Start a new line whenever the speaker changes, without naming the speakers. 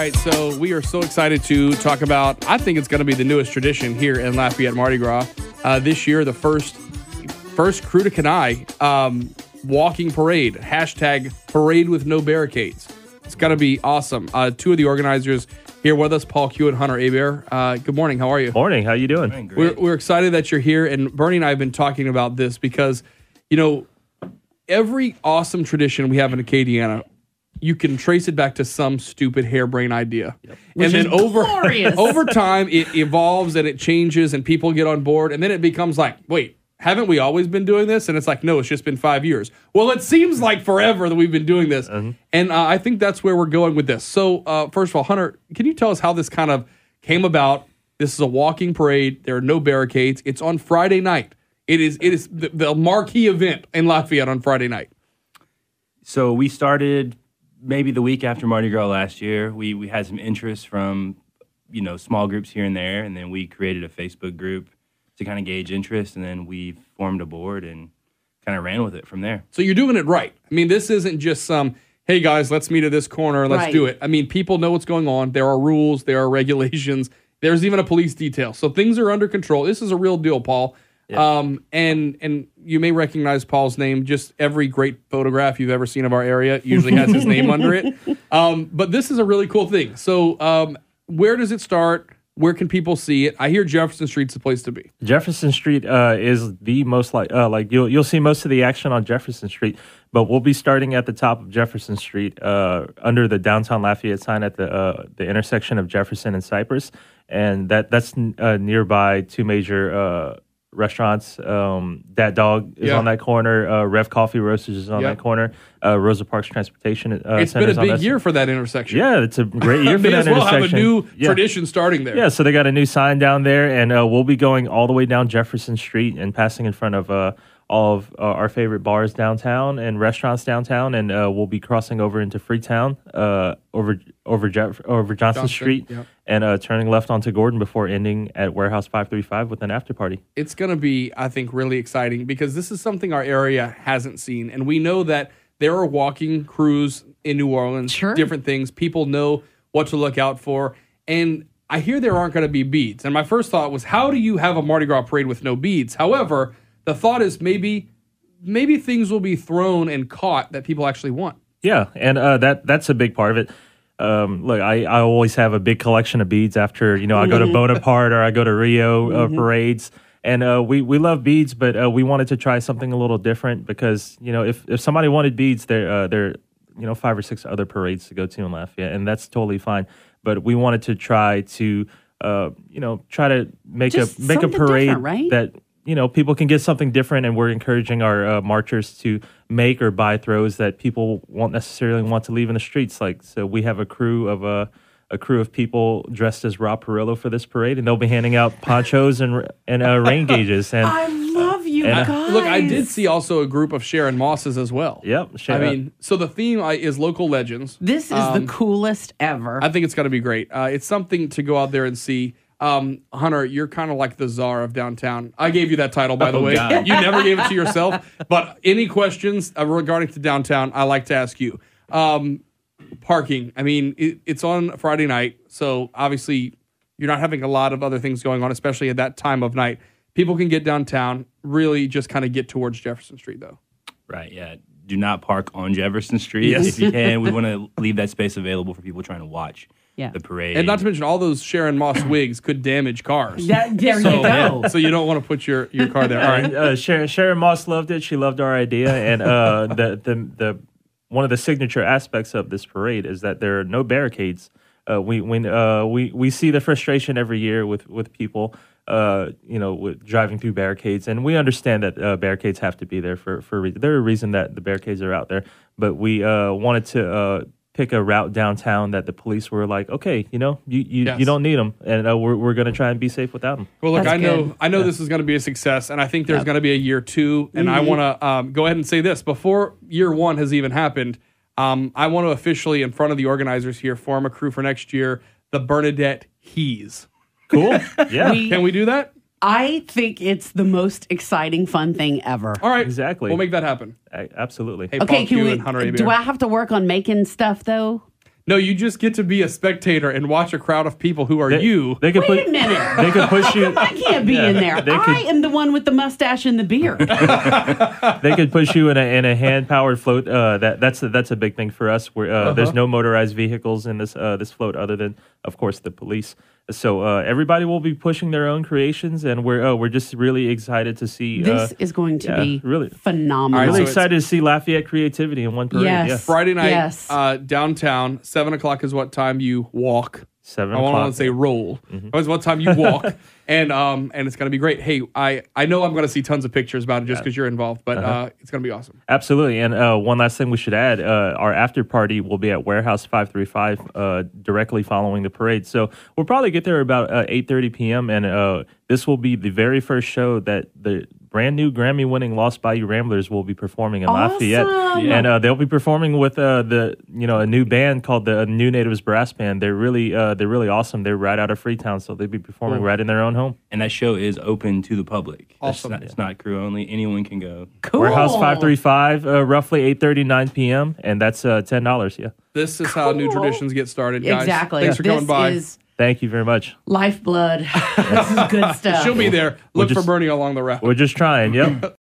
right, so we are so excited to talk about, I think it's going to be the newest tradition here in Lafayette Mardi Gras. This year, the first Crew to Kenai walking parade, hashtag parade with no barricades. It's going to be awesome. Two of the organizers here with us, Paul Q and Hunter Hebert. Good morning. How are you?
Morning. How you doing?
We're excited that you're here, and Bernie and I have been talking about this because, you know, every awesome tradition we have in Acadiana, you can trace it back to some stupid harebrained idea. Yep. And then over time, it evolves and it changes and people get on board. And then it becomes like, wait, haven't we always been doing this? And it's like, no, it's just been 5 years. Well, it seems like forever that we've been doing this. Mm-hmm. And I think that's where we're going with this. So first of all, Hunter, can you tell us how this kind of came about? This is a walking parade. There are no barricades. It's on Friday night. It is the marquee event in Lafayette on Friday night.
So we started maybe the week after Mardi Gras last year. We had some interest from, small groups here and there, and then we created a Facebook group to kind of gauge interest, and then we formed a board and kind of ran with it from there.
So you're doing it right. I mean, this isn't just some, hey guys, let's meet at this corner, let's do it. I mean, people know what's going on. There are rules, there are regulations, there's even a police detail. So things are under control. This is a real deal, Paul. Yeah. And you may recognize Paul's name. Just every great photograph you've ever seen of our area usually has his name under it. But this is a really cool thing. So where does it start? Where can people see it? I hear Jefferson Street's the place to be.
Jefferson Street is the most you'll see most of the action on Jefferson Street, but we'll be starting at the top of Jefferson Street under the downtown Lafayette sign at the intersection of Jefferson and Cypress, and that's nearby two major restaurants. Dat Dog is on that corner. Rev Coffee Roasters is on that corner. Rosa Parks Transportation
it's been a big year for that intersection.
Yeah, it's a great year for that intersection. They
as well have a new tradition starting there.
Yeah, so they got a new sign down there, and we'll be going all the way down Jefferson Street and passing in front of all of our favorite bars downtown and restaurants downtown, and we'll be crossing over into Freetown, over Johnson Street, and turning left onto Gordon before ending at Warehouse 535 with an after party.
It's going to be, I think, really exciting because this is something our area hasn't seen, and we know that there are walking crews in New Orleans, different things. People know what to look out for, and I hear there aren't going to be beads. And my first thought was, how do you have a Mardi Gras parade with no beads? However, the thought is maybe things will be thrown and caught that people actually want.
Yeah, and that's a big part of it. Look, I always have a big collection of beads after, I go to Bonaparte or I go to Rio parades. And we love beads, but we wanted to try something a little different because, if somebody wanted beads, there are 5 or 6 other parades to go to in Lafayette, and that's totally fine. But we wanted to try to, try to make a parade right? that people can get something different, and we're encouraging our marchers to make or buy throws that people won't necessarily want to leave in the streets. So we have a crew of people dressed as Rob Perillo for this parade, and they'll be handing out ponchos and rain gauges. And
I love you guys.
Look, I did see also a group of Sharon Mosses as well.
Yep.
So the theme is local legends.
This is the coolest ever.
I think it's going to be great. It's something to go out there and see. Hunter, you're kind of like the czar of downtown. I gave you that title, by the way. God. You never gave it to yourself. But any questions regarding to downtown, I like to ask you. Parking. I mean, it's on Friday night, so obviously you're not having a lot of other things going on, especially at that time of night. People can get downtown, really just kind of get towards Jefferson Street, though.
Right, yeah. Do not park on Jefferson Street if you can. We want to leave that space available for people trying to watch the parade.
And not to mention, all those Sharon Moss wigs could damage cars.
There you go.
So you don't want to put your car there. All right.
Sharon Moss loved it. She loved our idea, and the one of the signature aspects of this parade is that there are no barricades. We see the frustration every year with people, with driving through barricades, and we understand that barricades have to be there for a reason. There's a reason that the barricades are out there, but we wanted to pick a route downtown that the police were like, okay, you don't need them, and we're going to try and be safe without them.
Well, look, I know this is going to be a success, and I think there's going to be a year 2, and I want to go ahead and say this before year 1 has even happened. I want to officially, in front of the organizers here, form a crew for next year, the Bernadette Hees.
Cool. Yeah.
Can we do that?
I think it's the most exciting, fun thing ever.
All right.
Exactly.
We'll make that happen.
Absolutely.
Hey,
okay,
Paul Q and Hunter Hebert.
Do I have to work on making stuff, though?
No, you just get to be a spectator and watch a crowd of people who are you.
They could
Wait a minute.
They could push you.
I can't be in there. I am the one with the mustache and the beard.
They could push you in a hand powered float. That's a big thing for us. Where there's no motorized vehicles in this float other than, of course, the police. So everybody will be pushing their own creations, and we're just really excited to see.
This is going to be
really
phenomenal.
All right,
really
so
excited to see Lafayette creativity in one parade.
Yes.
Yeah.
Friday night,
Yes.
downtown, 7 o'clock is what time you walk.
7
I want
o'clock.
to say roll. That's what time you walk, and it's going to be great. Hey, I know I'm going to see tons of pictures about it just because you're involved, but it's going to be awesome.
Absolutely. And one last thing we should add, our after party will be at Warehouse 535 directly following the parade. So we'll probably get there about 8:30 p.m. And this will be the very first show that the brand new Grammy-winning Lost Bayou Ramblers will be performing in Lafayette.
Yeah.
And they'll be performing with a new band called the New Natives Brass Band. They're really awesome. They're right out of Freetown, so they'll be performing right in their own home.
And that show is open to the public.
Awesome.
It's not crew only. Anyone can go.
Cool.
Warehouse 535, roughly 8:30, 9 p.m. And that's $10. Yeah.
This is how new
Cool.
traditions get started, guys.
Exactly.
Thanks for
this
coming by.
is
Thank you very much.
lifeblood. This is good stuff.
She'll be there. Look for
just-
Bernie along the route.
We're just trying. Yep.